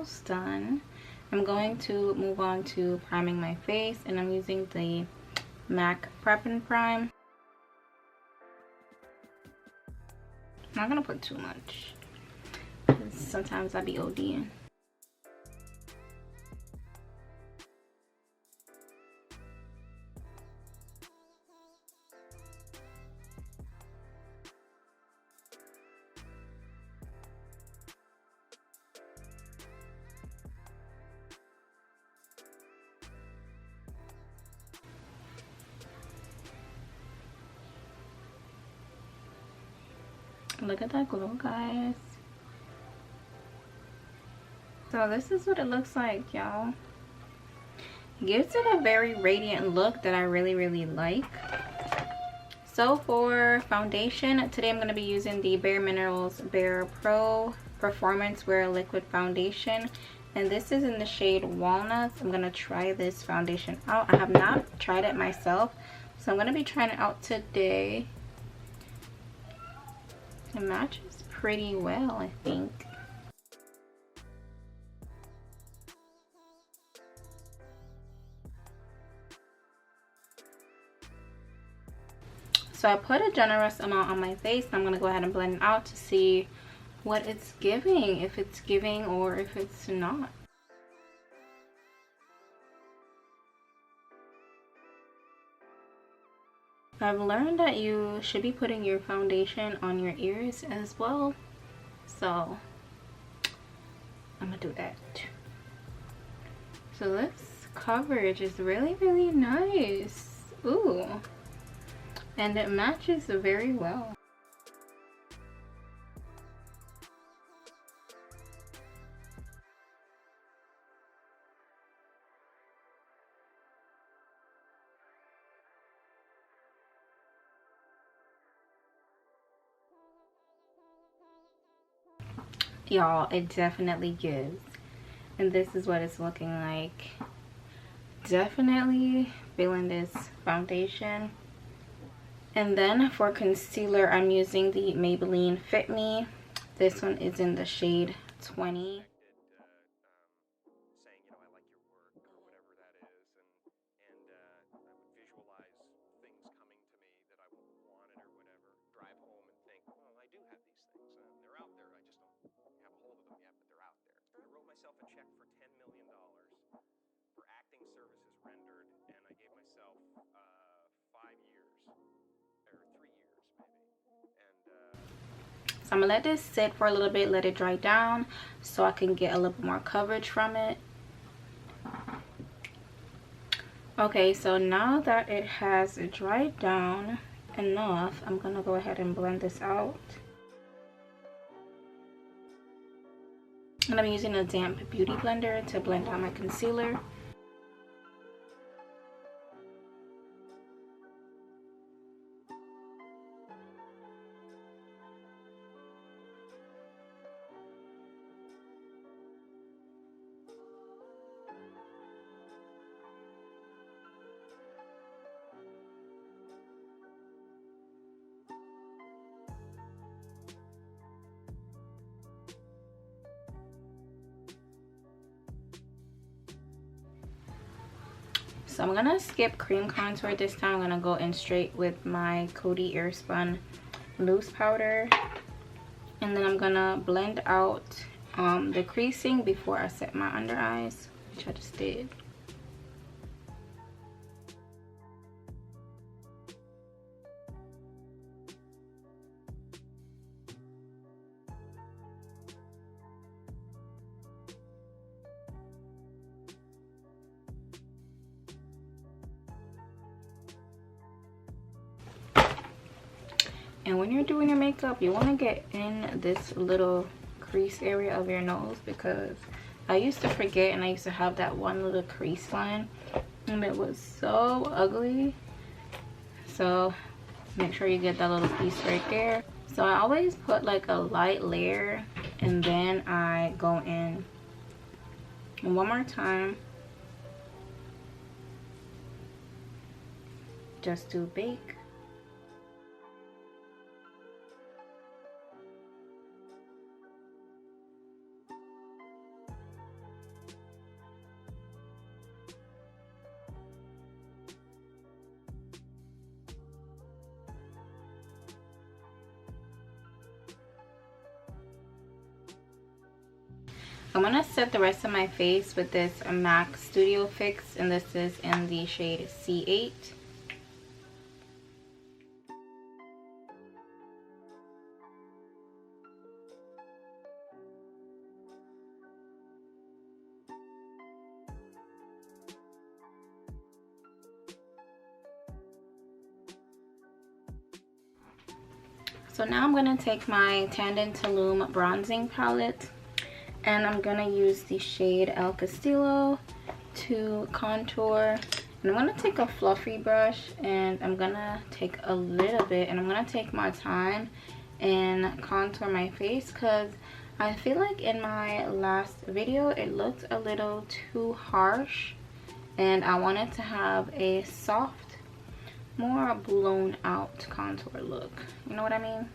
almost done. I'm going to move on to priming my face, and I'm using the MAC Prep and Prime. I'm not gonna put too much, because sometimes I be ODing. Look at that glow, guys. So this is what it looks like, y'all. Gives it a very radiant look that I really like. So for foundation, today I'm going to be using the Bare Minerals Bare Pro Performance Wear Liquid Foundation, and this is in the shade Walnuts. I'm going to try this foundation out. I have not tried it myself, so I'm going to be trying it out today. It matches pretty well, I think. So I put a generous amount on my face, and I'm going to go ahead and blend it out to see what it's giving, if it's giving or if it's not. I've learned that you should be putting your foundation on your ears as well, so I'm gonna do that. So this coverage is really nice. Ooh, and it matches very well. Y'all, it definitely gives, and this is what it's looking like. Definitely feeling this foundation. And then for concealer, I'm using the Maybelline Fit Me. This one is in the shade 20. I'm gonna let this sit for a little bit, let it dry down so I can get a little bit more coverage from it. Okay, so now that it has dried down enough, I'm gonna go ahead and blend this out. And I'm using a damp beauty blender to blend out my concealer. So I'm gonna skip cream contour this time. I'm gonna go in straight with my Coty Airspun loose powder, and then I'm gonna blend out the creasing before I set my under eyes, which I just did. And when you're doing your makeup, you want to get in this little crease area of your nose, because I used to forget, and I used to have that one little crease line, and it was so ugly. So make sure you get that little piece right there. So I always put like a light layer, and then I go in one more time just to bake. I'm gonna set the rest of my face with this MAC Studio Fix, and this is in the shade C8. So now I'm gonna take my Tandem to Lume bronzing palette, and I'm gonna use the shade El Castillo to contour. And I'm gonna take a fluffy brush, and I'm gonna take a little bit, and I'm gonna take my time and contour my face, because I feel like in my last video it looked a little too harsh, and I wanted to have a soft, more blown out contour look. You know what I mean?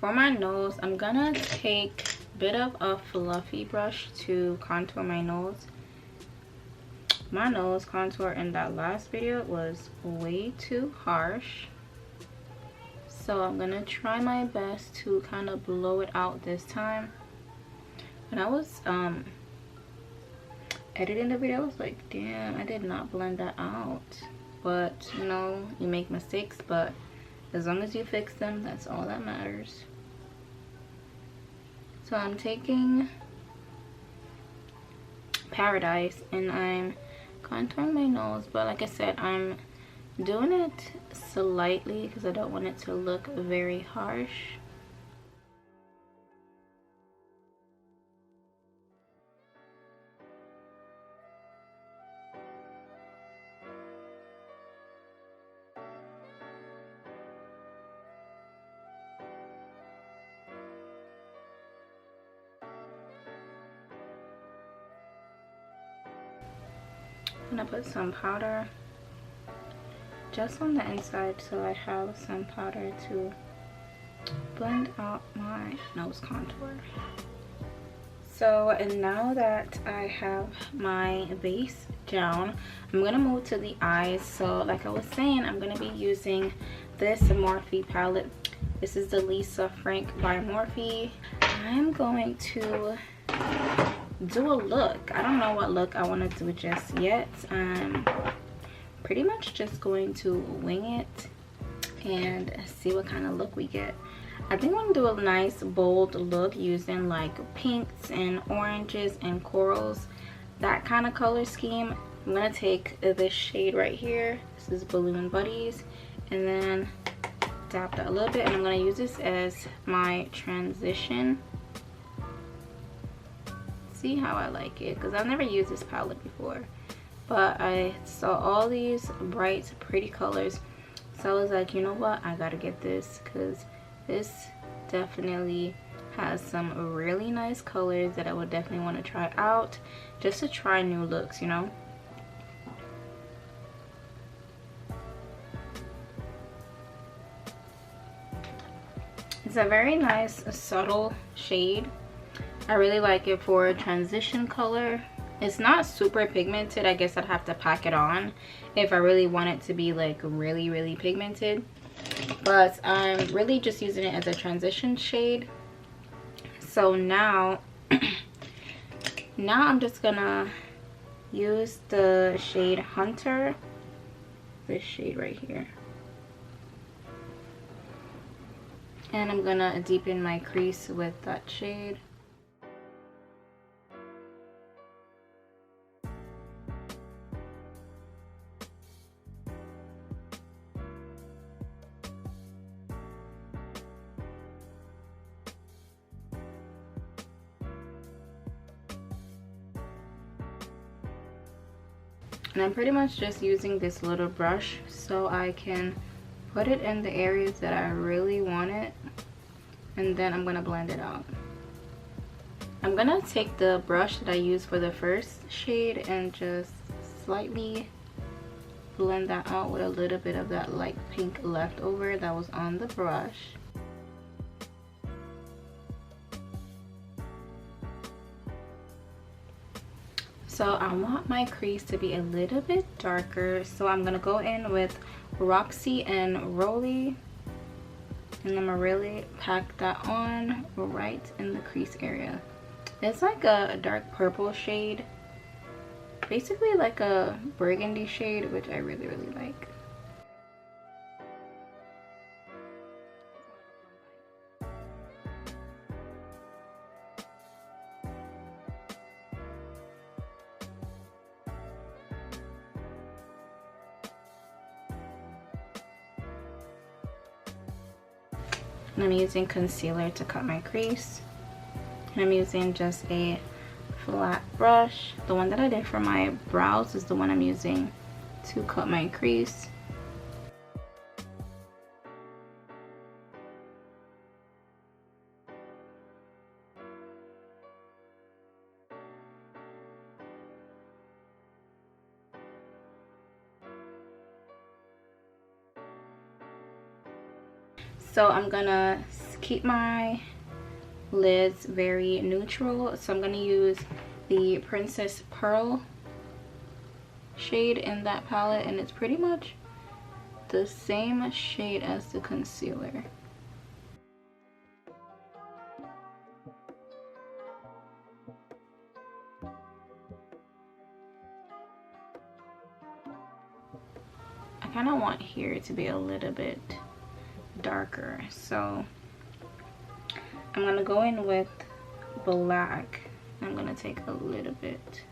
For my nose, I'm gonna take a bit of a fluffy brush to contour my nose. My nose contour in that last video was way too harsh, so I'm gonna try my best to kind of blow it out this time. When I was editing the video, I was like, damn, I did not blend that out. But you know, you make mistakes, but as long as you fix them, that's all that matters. So I'm taking Paradise and I'm contouring my nose, but like I said, I'm doing it slightly because I don't want it to look very harsh. I'm gonna put some powder just on the inside so I have some powder to blend out my nose contour. So, and now that I have my base down, I'm gonna move to the eyes. So like I was saying, I'm gonna be using this Morphe palette. This is the Lisa Frank by Morphe. I'm going to do a look. I don't know what look I want to do just yet. I'm pretty much just going to wing it and see what kind of look we get. I think I'm gonna do a nice bold look using like pinks and oranges and corals, that kind of color scheme. I'm gonna take this shade right here. This is Balloon Buddies, and then dab that a little bit, and I'm gonna use this as my transition. See how I like it, because I've never used this palette before, but I saw all these bright pretty colors, so I was like, you know what, I gotta get this, because this definitely has some really nice colors that I would definitely want to try out, just to try new looks, you know. It's a very nice subtle shade. I really like it for a transition color. It's not super pigmented. I guess I'd have to pack it on if I really want it to be like really pigmented, but I'm really just using it as a transition shade. So now I'm just gonna use the shade Hunter, this shade right here, and I'm gonna deepen my crease with that shade. And I'm pretty much just using this little brush so I can put it in the areas that I really want it, and then I'm gonna blend it out. I'm gonna take the brush that I used for the first shade and just slightly blend that out with a little bit of that light pink leftover that was on the brush. So I want my crease to be a little bit darker, so I'm gonna go in with Roxy and Rolly, and I'm gonna really pack that on right in the crease area. It's like a dark purple shade, basically like a burgundy shade, which I really like. And I'm using concealer to cut my crease. And I'm using just a flat brush. The one that I did for my brows is the one I'm using to cut my crease. So I'm gonna keep my lids very neutral. So I'm gonna use the Princess Pearl shade in that palette, and it's pretty much the same shade as the concealer. I kind of want here to be a little bit darker, so I'm gonna go in with black. I'm gonna take a little bit.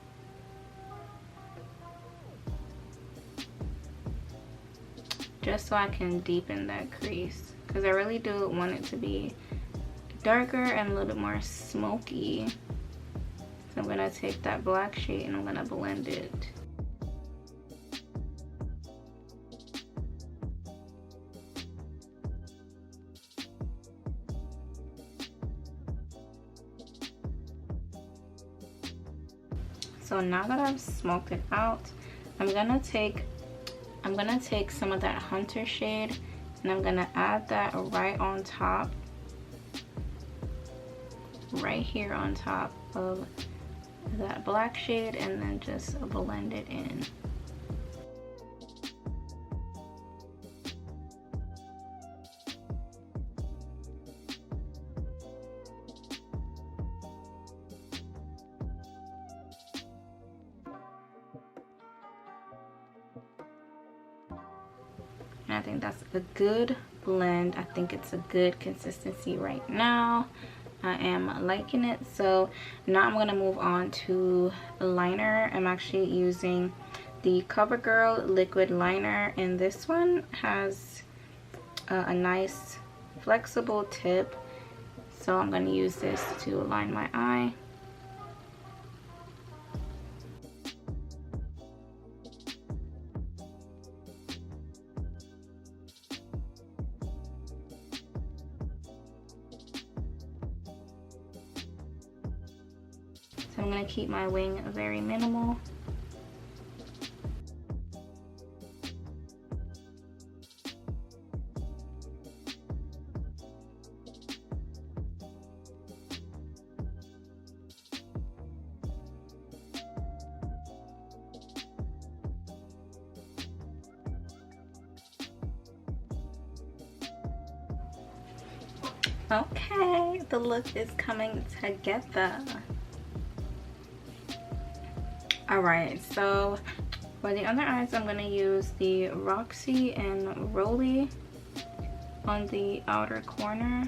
Just so I can deepen that crease, because I really do want it to be darker and a little bit more smoky. So I'm gonna take that black shade and I'm gonna blend it. So now that I've smoked it out, I'm gonna take some of that Hunter shade and I'm gonna add that right on top, right here on top of that black shade, and then just blend it in. And I think that's a good blend. I think it's a good consistency right now. I am liking it. So now I'm gonna move on to liner. I'm actually using the CoverGirl liquid liner, and this one has a nice flexible tip. So I'm gonna use this to line my eye. So I'm going to keep my wing very minimal. Okay, the look is coming together. Alright, so for the under eyes, I'm going to use the Roxy and Rolly on the outer corner.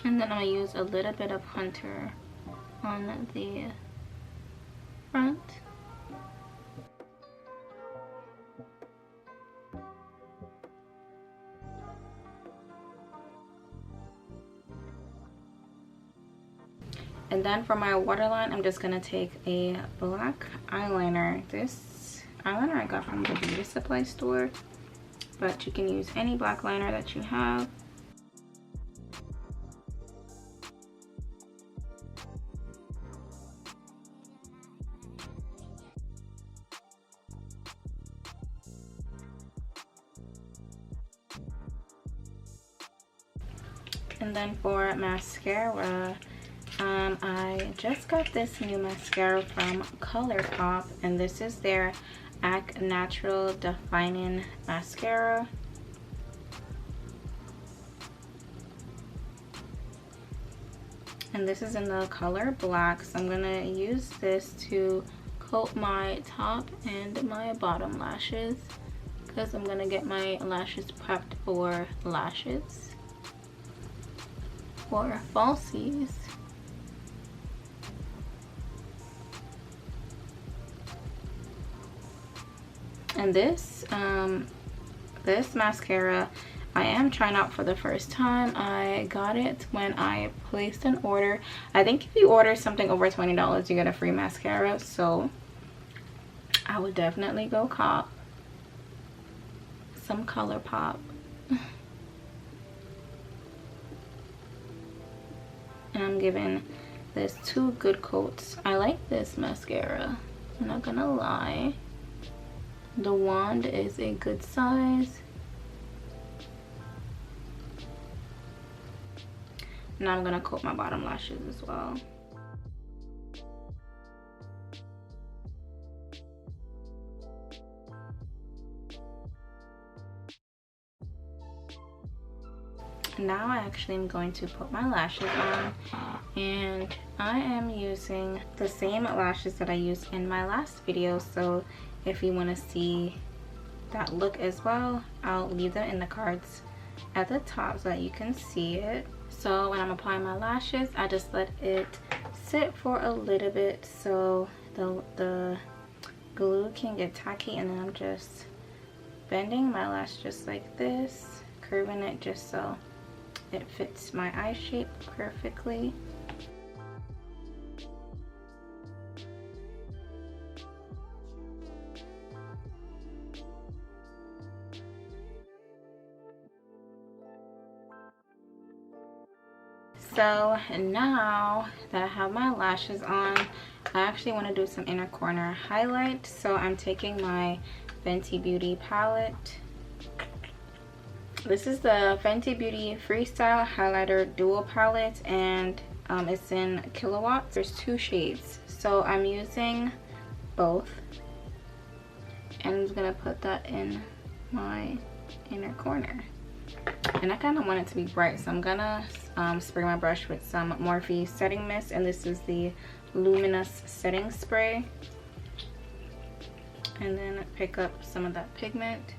And then I'm going to use a little bit of Hunter on the front. And then for my waterline, I'm just gonna take a black eyeliner. This eyeliner I got from the beauty supply store, but you can use any black liner that you have. And then for mascara, I just got this new mascara from ColourPop, and this is their Act Natural Defining Mascara. And this is in the color black, so I'm gonna use this to coat my top and my bottom lashes, because I'm gonna get my lashes prepped for lashes, for falsies. And this mascara I am trying out for the first time. I got it when I placed an order. I think if you order something over $20, you get a free mascara, so I would definitely go cop some ColourPop. And I'm giving this 2 good coats. I like this mascara, I'm not gonna lie. The wand is a good size. Now I'm gonna coat my bottom lashes as well. Now I actually am going to put my lashes on, and I am using the same lashes that I used in my last video, so if you want to see that look as well, I'll leave them in the cards at the top so that you can see it. So when I'm applying my lashes, I just let it sit for a little bit so the glue can get tacky, and then I'm just bending my lash just like this, curving it just so it fits my eye shape perfectly. So now that I have my lashes on, I actually want to do some inner corner highlight. So I'm taking my Fenty Beauty palette. This is the Fenty Beauty Freestyle Highlighter Dual Palette, and it's in kilowatts. There's 2 shades, so I'm using both, and I'm just gonna put that in my inner corner. And I kind of want it to be bright, so I'm gonna spray my brush with some Morphe setting mist, and this is the Luminous Setting Spray, and then pick up some of that pigment.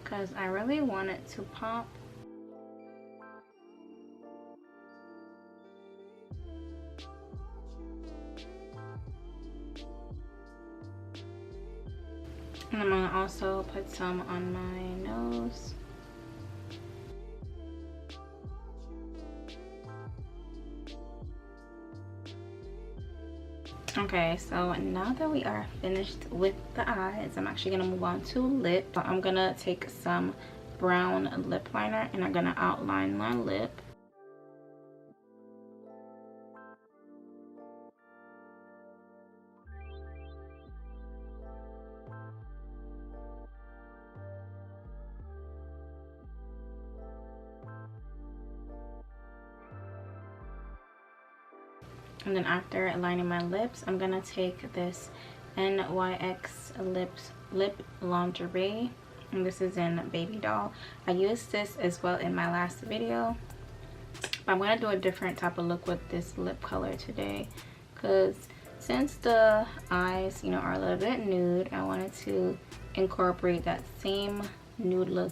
Because I really want it to pop. And I'm gonna also put some on my nose. Okay, so now that we are finished with the eyes, I'm actually gonna move on to lip. I'm gonna take some brown lip liner and I'm gonna outline my lip. And then after lining my lips, I'm gonna take this NYX lip lingerie, and this is in Baby Doll. I used this as well in my last video, but I'm gonna do a different type of look with this lip color today, because since the eyes, you know, are a little bit nude, I wanted to incorporate that same nude look.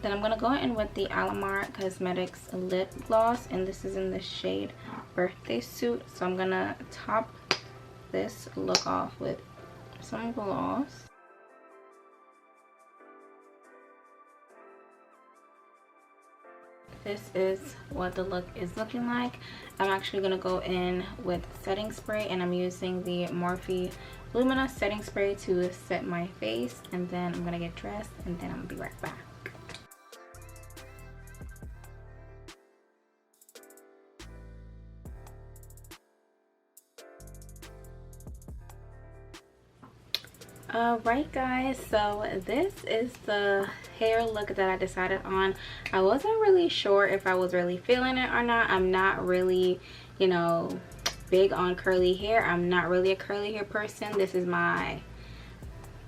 Then I'm going to go in with the Alamar Cosmetics lip gloss, and this is in the shade birthday suit. So I'm gonna top this look off with some gloss. This is what the look is looking like. I'm actually gonna go in with setting spray, and I'm using the Morphe Luminous setting spray to set my face, and then I'm gonna get dressed, and then I'm gonna be right back. Alright guys, so this is the hair look that I decided on. I wasn't really sure if I was really feeling it or not. I'm not really, you know, big on curly hair. I'm not really a curly hair person. This is my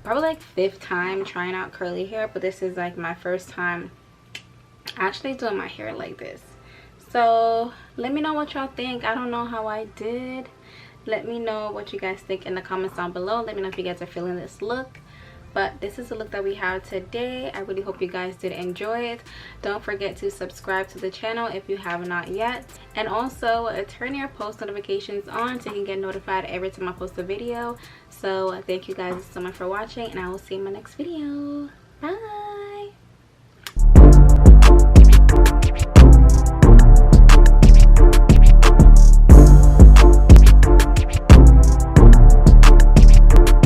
probably like 5th time trying out curly hair, but this is like my first time actually doing my hair like this. So let me know what y'all think. I don't know how I did. Let me know what you guys think in the comments down below. Let me know if you guys are feeling this look. But this is the look that we have today. I really hope you guys did enjoy it. Don't forget to subscribe to the channel if you have not yet. And also turn your post notifications on so you can get notified every time I post a video. So thank you guys so much for watching, and I will see you in my next video. Bye.